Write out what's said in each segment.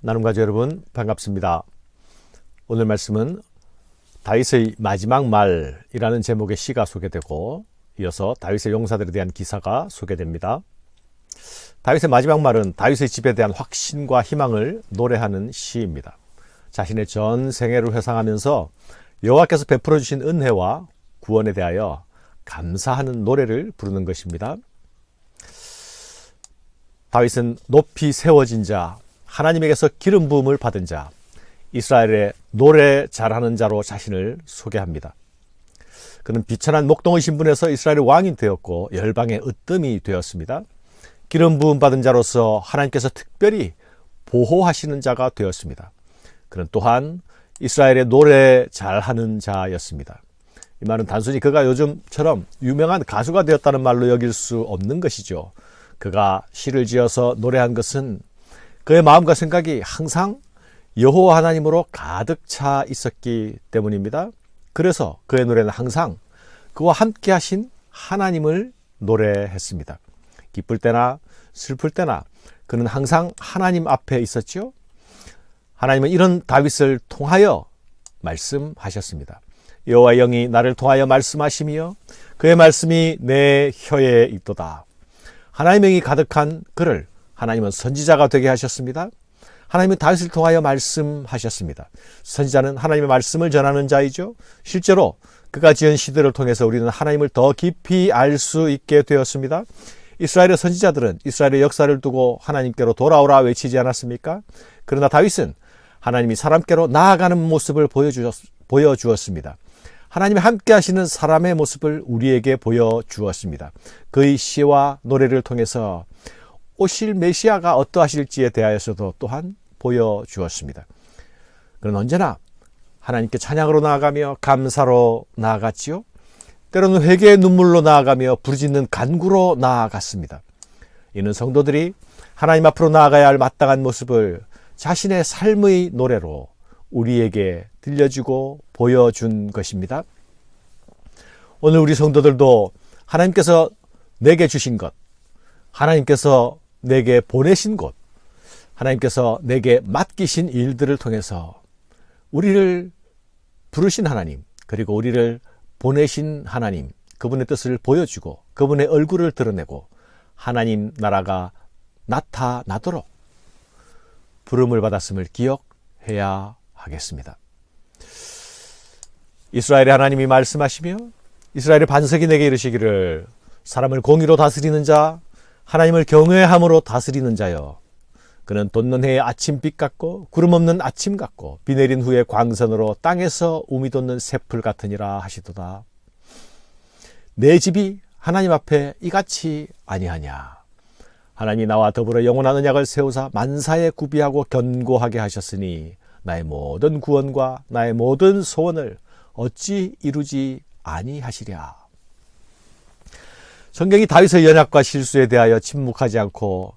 나눔가족 여러분 반갑습니다. 오늘 말씀은 다윗의 마지막 말이라는 제목의 시가 소개되고 이어서 다윗의 용사들에 대한 기사가 소개됩니다. 다윗의 마지막 말은 다윗의 집에 대한 확신과 희망을 노래하는 시입니다. 자신의 전 생애를 회상하면서 여호와께서 베풀어 주신 은혜와 구원에 대하여 감사하는 노래를 부르는 것입니다. 다윗은 높이 세워진 자, 하나님에게서 기름 부음을 받은 자, 이스라엘의 노래 잘하는 자로 자신을 소개합니다. 그는 비천한 목동의 신분에서 이스라엘의 왕이 되었고 열방의 으뜸이 되었습니다. 기름 부음 받은 자로서 하나님께서 특별히 보호하시는 자가 되었습니다. 그는 또한 이스라엘의 노래 잘하는 자였습니다. 이 말은 단순히 그가 요즘처럼 유명한 가수가 되었다는 말로 여길 수 없는 것이죠. 그가 시를 지어서 노래한 것은 그의 마음과 생각이 항상 여호와 하나님으로 가득 차 있었기 때문입니다. 그래서 그의 노래는 항상 그와 함께 하신 하나님을 노래했습니다. 기쁠 때나 슬플 때나 그는 항상 하나님 앞에 있었죠. 하나님은 이런 다윗을 통하여 말씀하셨습니다. 여호와의 영이 나를 통하여 말씀하시며 그의 말씀이 내 혀에 있도다. 하나님의 영이 가득한 그를 하나님은 선지자가 되게 하셨습니다. 하나님은 다윗을 통하여 말씀하셨습니다. 선지자는 하나님의 말씀을 전하는 자이죠. 실제로 그가 지은 시들을 통해서 우리는 하나님을 더 깊이 알 수 있게 되었습니다. 이스라엘의 선지자들은 이스라엘의 역사를 두고 하나님께로 돌아오라 외치지 않았습니까? 그러나 다윗은 하나님이 사람께로 나아가는 모습을 보여주었습니다. 하나님이 함께 하시는 사람의 모습을 우리에게 보여주었습니다. 그의 시와 노래를 통해서 오실 메시아가 어떠하실지에 대하여서도 또한 보여주었습니다. 그는 언제나 하나님께 찬양으로 나아가며 감사로 나아갔지요. 때로는 회개의 눈물로 나아가며 부르짖는 간구로 나아갔습니다. 이는 성도들이 하나님 앞으로 나아가야 할 마땅한 모습을 자신의 삶의 노래로 우리에게 들려주고 보여준 것입니다. 오늘 우리 성도들도 하나님께서 내게 주신 것, 하나님께서 내게 보내신 곳, 하나님께서 내게 맡기신 일들을 통해서 우리를 부르신 하나님, 그리고 우리를 보내신 하나님, 그분의 뜻을 보여주고 그분의 얼굴을 드러내고 하나님 나라가 나타나도록 부름을 받았음을 기억해야 하겠습니다. 이스라엘의 하나님이 말씀하시며 이스라엘의 반석이 내게 이르시기를 사람을 공의로 다스리는 자, 하나님을 경외함으로 다스리는 자여. 그는 돋는 해의 아침빛 같고 구름 없는 아침 같고 비 내린 후에 광선으로 땅에서 우미 돋는 새풀 같으니라 하시도다. 내 집이 하나님 앞에 이같이 아니하냐. 하나님이 나와 더불어 영원한 언약을 세우사 만사에 구비하고 견고하게 하셨으니 나의 모든 구원과 나의 모든 소원을 어찌 이루지 아니하시랴. 성경이 다윗의 연약과 실수에 대하여 침묵하지 않고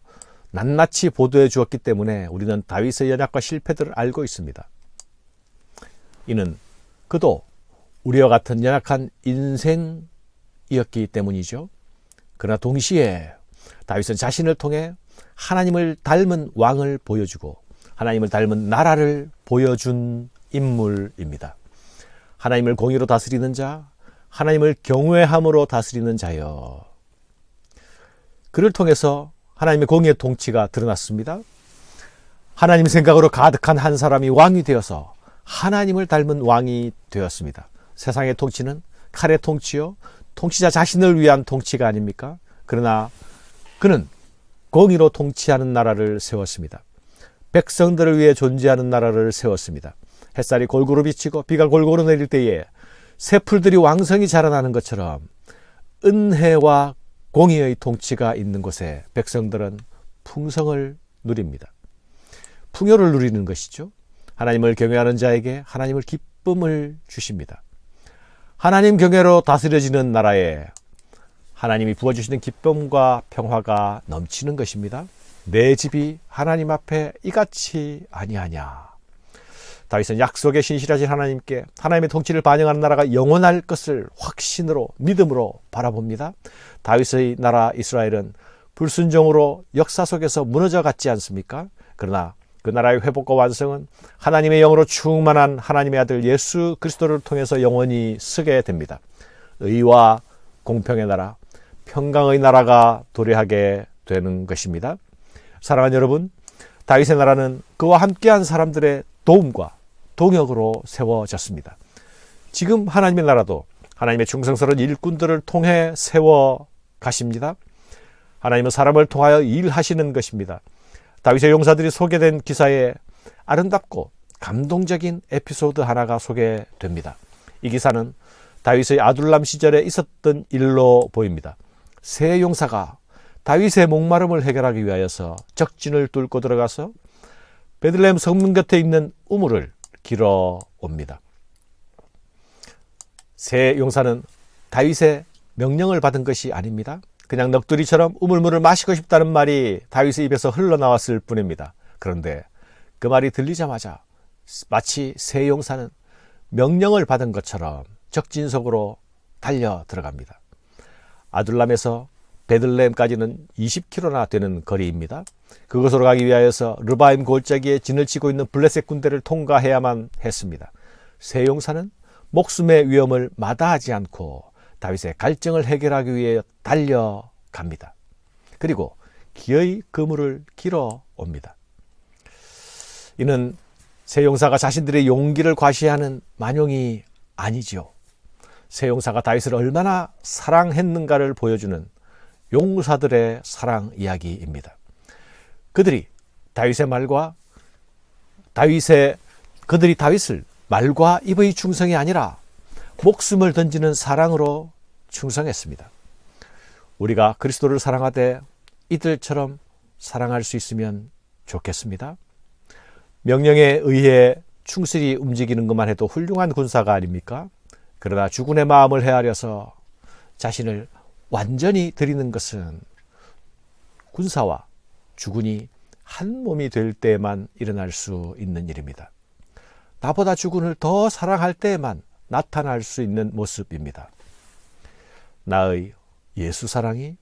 낱낱이 보도해 주었기 때문에 우리는 다윗의 연약과 실패들을 알고 있습니다. 이는 그도 우리와 같은 연약한 인생이었기 때문이죠. 그러나 동시에 다윗은 자신을 통해 하나님을 닮은 왕을 보여주고 하나님을 닮은 나라를 보여준 인물입니다. 하나님을 공의로 다스리는 자, 하나님을 경외함으로 다스리는 자여. 그를 통해서 하나님의 공의의 통치가 드러났습니다. 하나님 생각으로 가득한 한 사람이 왕이 되어서 하나님을 닮은 왕이 되었습니다. 세상의 통치는 칼의 통치요, 통치자 자신을 위한 통치가 아닙니까? 그러나 그는 공의로 통치하는 나라를 세웠습니다. 백성들을 위해 존재하는 나라를 세웠습니다. 햇살이 골고루 비치고 비가 골고루 내릴 때에 새풀들이 왕성히 자라나는 것처럼 은혜와 공의의 통치가 있는 곳에 백성들은 풍성을 누립니다. 풍요를 누리는 것이죠. 하나님을 경외하는 자에게 하나님을 기쁨을 주십니다. 하나님 경외로 다스려지는 나라에 하나님이 부어주시는 기쁨과 평화가 넘치는 것입니다. 내 집이 하나님 앞에 이같이 아니하냐. 다윗은 약속에 신실하신 하나님께 하나님의 통치를 반영하는 나라가 영원할 것을 확신으로 믿음으로 바라봅니다. 다윗의 나라 이스라엘은 불순종으로 역사 속에서 무너져 갔지 않습니까? 그러나 그 나라의 회복과 완성은 하나님의 영으로 충만한 하나님의 아들 예수 그리스도를 통해서 영원히 서게 됩니다. 의와 공평의 나라, 평강의 나라가 도래하게 되는 것입니다. 사랑하는 여러분, 다윗의 나라는 그와 함께한 사람들의 도움과 동역으로 세워졌습니다. 지금 하나님의 나라도 하나님의 충성스러운 일꾼들을 통해 세워 가십니다. 하나님은 사람을 통하여 일하시는 것입니다. 다윗의 용사들이 소개된 기사에 아름답고 감동적인 에피소드 하나가 소개됩니다. 이 기사는 다윗의 아둘람 시절에 있었던 일로 보입니다. 세 용사가 다윗의 목마름을 해결하기 위하여서 적진을 뚫고 들어가서 베들레헴 성문 곁에 있는 우물을 길어 옵니다. 세 용사는 다윗의 명령을 받은 것이 아닙니다. 그냥 넋두리처럼 우물물을 마시고 싶다는 말이 다윗의 입에서 흘러나왔을 뿐입니다. 그런데 그 말이 들리자마자 마치 세 용사는 명령을 받은 것처럼 적진 속으로 달려 들어갑니다. 아둘람에서 베들레헴까지는 20km나 되는 거리입니다. 그곳으로 가기 위하여서 르바임 골짜기에 진을 치고 있는 블레셋 군대를 통과해야만 했습니다. 세 용사는 목숨의 위험을 마다하지 않고 다윗의 갈증을 해결하기 위해 달려갑니다. 그리고 기어이 그물을 길어 옵니다. 이는 세 용사가 자신들의 용기를 과시하는 만용이 아니지요. 세 용사가 다윗을 얼마나 사랑했는가를 보여주는 용사들의 사랑 이야기입니다. 그들이 다윗의 말과 입의 충성이 아니라 목숨을 던지는 사랑으로 충성했습니다. 우리가 그리스도를 사랑하되 이들처럼 사랑할 수 있으면 좋겠습니다. 명령에 의해 충실히 움직이는 것만 해도 훌륭한 군사가 아닙니까? 그러나 주군의 마음을 헤아려서 자신을 완전히 드리는 것은 군사와 주군이 한 몸이 될 때에만 일어날 수 있는 일입니다. 나보다 주군을 더 사랑할 때에만 나타날 수 있는 모습입니다. 나의 예수 사랑이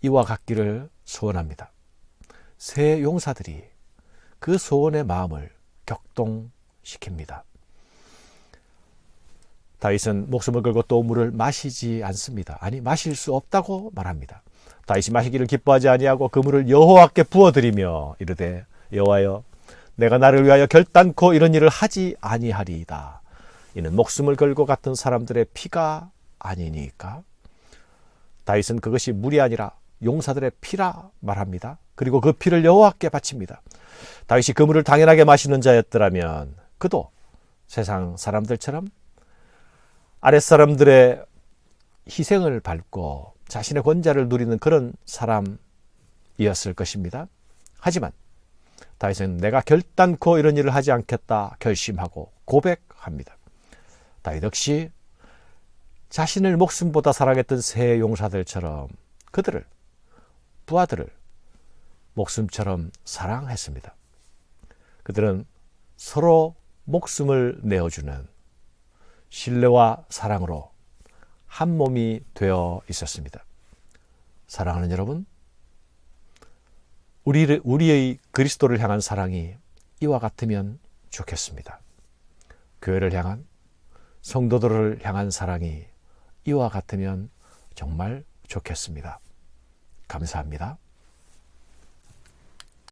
이와 같기를 소원합니다. 세 용사들이 그 소원의 마음을 격동시킵니다. 다윗은 목숨을 걸고 또 물을 마시지 않습니다. 아니, 마실 수 없다고 말합니다. 다윗이 마시기를 기뻐하지 아니하고 그 물을 여호와께 부어드리며 이르되 여호와여 내가 나를 위하여 결단코 이런 일을 하지 아니하리이다. 이는 목숨을 걸고 갔던 사람들의 피가 아니니까. 다윗은 그것이 물이 아니라 용사들의 피라 말합니다. 그리고 그 피를 여호와께 바칩니다. 다윗이 그 물을 당연하게 마시는 자였더라면 그도 세상 사람들처럼 아랫사람들의 희생을 밟고 자신의 권좌를 누리는 그런 사람이었을 것입니다. 하지만 다윗은 내가 결단코 이런 일을 하지 않겠다 결심하고 고백합니다. 다윗 역시 자신을 목숨보다 사랑했던 세 용사들처럼 그들을, 부하들을 목숨처럼 사랑했습니다. 그들은 서로 목숨을 내어주는 신뢰와 사랑으로 한 몸이 되어 있었습니다. 사랑하는 여러분, 우리의 그리스도를 향한 사랑이 이와 같으면 좋겠습니다. 교회를 향한, 성도들을 향한 사랑이 이와 같으면 정말 좋겠습니다. 감사합니다.